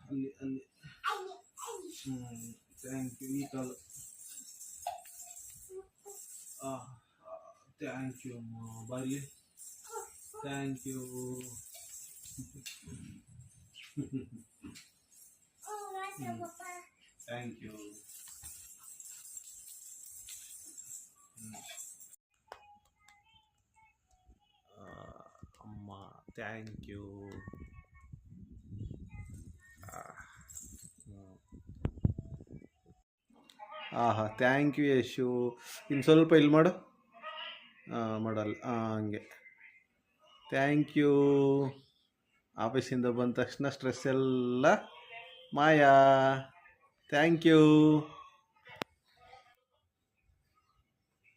ಅಲ್ಲಿ ಅಲ್ಲಿ thank you ಈ ಕಾಲು ಥ್ಯಾಂಕ್ ಯು ಅಮ್ಮ ಬರಲಿ ಥ್ಯಾಂಕ್ ಯು ಥ್ಯಾಂಕ್ ಯು ಅಮ್ಮ ಥ್ಯಾಂಕ್ ಯು ಆಹಾ ಥ್ಯಾಂಕ್ ಯು ಯಶು ಇನ್ನು ಸ್ವಲ್ಪ ಇಲ್ಲಿ ಮಾಡು ಮಾಡಲ್ಲ ಹಂಗೆ ಥ್ಯಾಂಕ್ ಯು ಆಫೀಸಿಂದ ಬಂದ ತಕ್ಷಣ ಸ್ಟ್ರೆಸ್ ಎಲ್ಲ ಮಾಯಾ ಥ್ಯಾಂಕ್ ಯು